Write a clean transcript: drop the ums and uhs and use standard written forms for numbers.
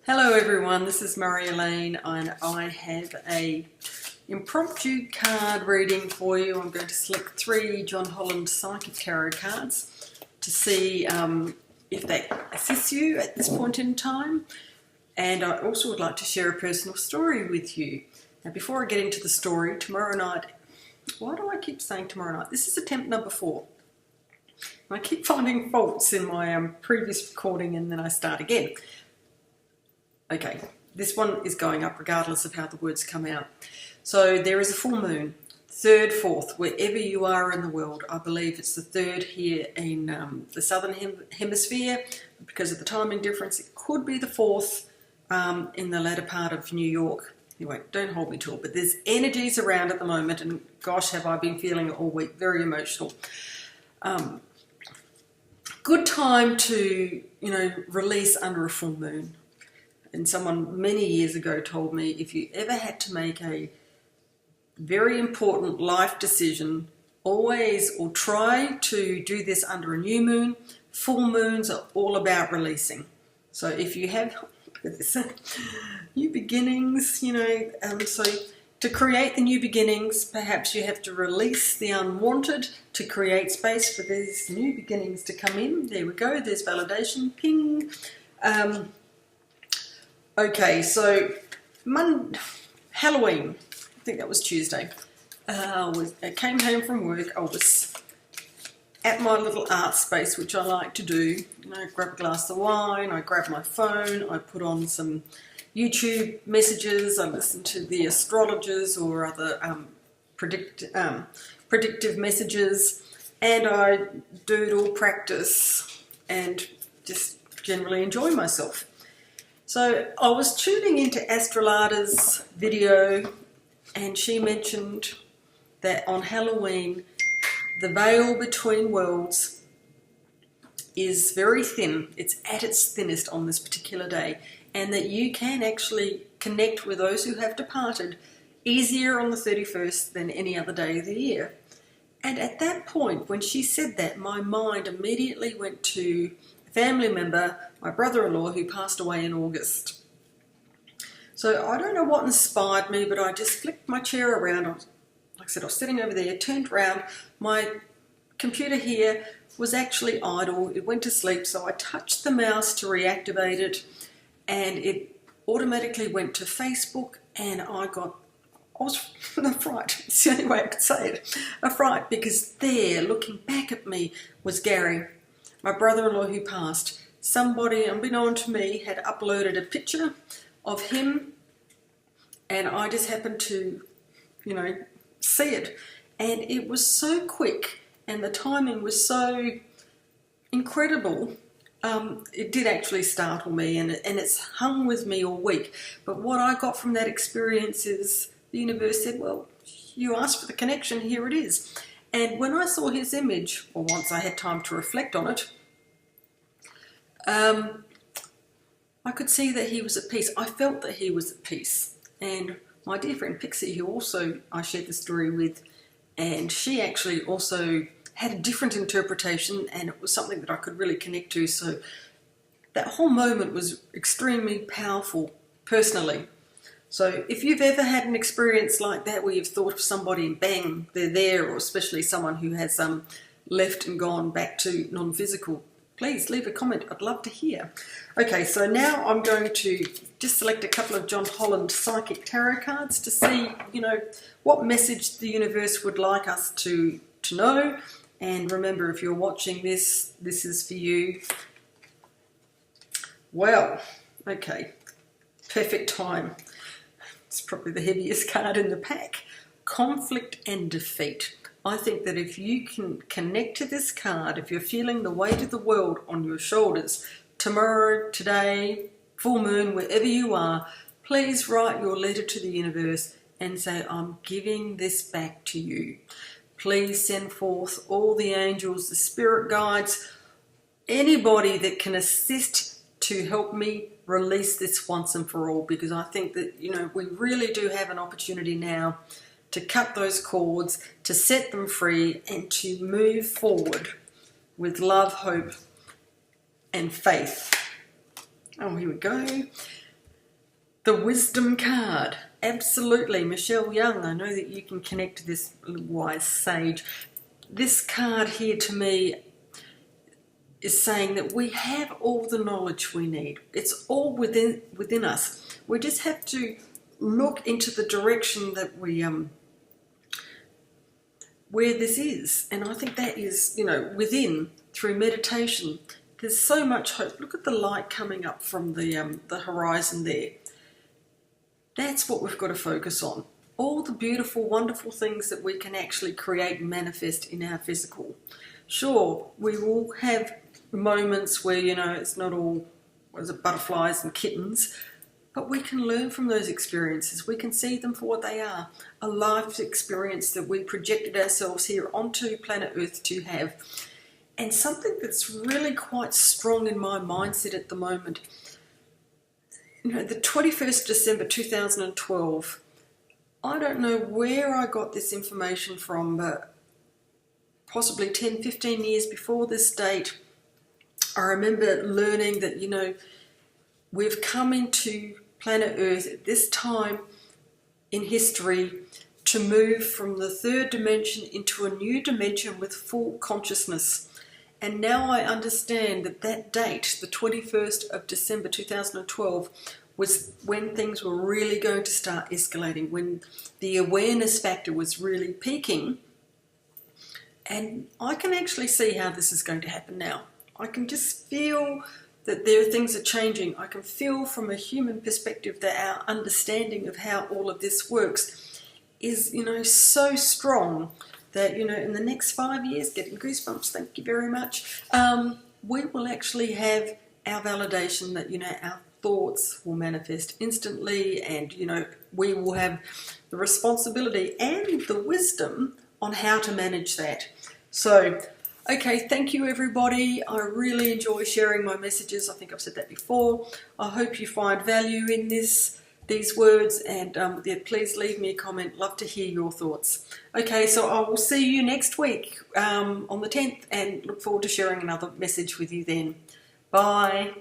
Hello everyone, this is Marjolyn and I have a impromptu card reading for you. I'm going to select 3 John Holland Psychic Tarot cards to see if that assists you at this point in time. And I also would like to share a personal story with you. Now before I get into the story, tomorrow night, why do I keep saying tomorrow night? This is attempt number 4. I keep finding faults in my previous recording and then I start again. Okay, this one is going up regardless of how the words come out. So there is a full moon, 3rd, 4th, wherever you are in the world. I believe it's the 3rd here in the southern hemisphere. Because of the timing difference, it could be the 4th in the latter part of New York. Anyway, don't hold me to it, but there's energies around at the moment, and gosh, have I been feeling it all week, very emotional. Good time to, release under a full moon. And someone many years ago told me, if you ever had to make a very important life decision, always or try to do this under a new moon. Full moons are all about releasing. So if you have, look at this, new beginnings, so to create the new beginnings, perhaps you have to release the unwanted to create space for these new beginnings to come in. There we go, there's validation, ping. Okay, so Halloween, I think that was Tuesday. I came home from work. I was at my little art space, which I like to do. I grab a glass of wine, I grab my phone, I put on some YouTube messages, I listen to the astrologers or other predictive messages, and I doodle, practice, and just generally enjoy myself. So I was tuning into Astrolada's video, and she mentioned that on Halloween the veil between worlds is very thin. It's at its thinnest on this particular day, and that you can actually connect with those who have departed easier on the 31st than any other day of the year. And at that point, when she said that, my mind immediately went to family member, my brother-in-law, who passed away in August. So I don't know what inspired me, but I just flicked my chair around. Like I said, I was sitting over there, turned around. My computer here was actually idle. It went to sleep, so I touched the mouse to reactivate it, and it automatically went to Facebook, and I was a fright. It's the only way I could say it. A fright, because there, looking back at me, was Gary, my brother-in-law who passed. Somebody, unbeknown to me, had uploaded a picture of him, and I just happened to, see it. And it was so quick, and the timing was so incredible. It did actually startle me, and it's hung with me all week. But what I got from that experience is the universe said, well, you asked for the connection, here it is. And when I saw his image, or once I had time to reflect on it, I could see that he was at peace. I felt that he was at peace. And my dear friend Pixie, who also I shared the story with, and she actually also had a different interpretation, and it was something that I could really connect to. So that whole moment was extremely powerful personally. So if you've ever had an experience like that where you've thought of somebody and bang, they're there, or especially someone who has left and gone back to non-physical, please leave a comment. I'd love to hear. Okay, so now I'm going to just select a couple of John Holland Psychic Tarot cards to see, what message the universe would like us to know. And remember, if you're watching this, this is for you. Well, okay, perfect time. It's probably the heaviest card in the pack. Conflict and defeat. I think that if you can connect to this card, if you're feeling the weight of the world on your shoulders, tomorrow, today, full moon, wherever you are, please write your letter to the universe and say, I'm giving this back to you. Please send forth all the angels, the spirit guides, anybody that can assist to help me release this once and for all, because I think that, we really do have an opportunity now to cut those cords, to set them free, and to move forward with love, hope, and faith. Oh, here we go. The wisdom card. Absolutely. Michelle Young, I know that you can connect to this wise sage. This card here to me is saying that we have all the knowledge we need. It's all within us. We just have to look into the direction that we where this is. And I think that is, within, through meditation. There's so much hope. Look at the light coming up from the horizon there. That's what we've got to focus on. All the beautiful, wonderful things that we can actually create and manifest in our physical. Sure, we will have moments where, it's not all, butterflies and kittens, but we can learn from those experiences. We can see them for what they are. A life experience that we projected ourselves here onto planet Earth to have. And something that's really quite strong in my mindset at the moment, the 21st December 2012, I don't know where I got this information from, but possibly 10, 15 years before this date, I remember learning that, we've come into planet Earth at this time in history to move from the third dimension into a new dimension with full consciousness. And now I understand that date, the 21st of December 2012, was when things were really going to start escalating, when the awareness factor was really peaking. And I can actually see how this is going to happen now. I can just feel that things are changing. I can feel from a human perspective that our understanding of how all of this works is, so strong that, in the next 5 years, getting goosebumps, thank you very much, we will actually have our validation that, our thoughts will manifest instantly, and, we will have the responsibility and the wisdom on how to manage that. So, okay, thank you everybody. I really enjoy sharing my messages. I think I've said that before. I hope you find value in these words, and please leave me a comment. Love to hear your thoughts. Okay, so I will see you next week on the 10th, and look forward to sharing another message with you then. Bye.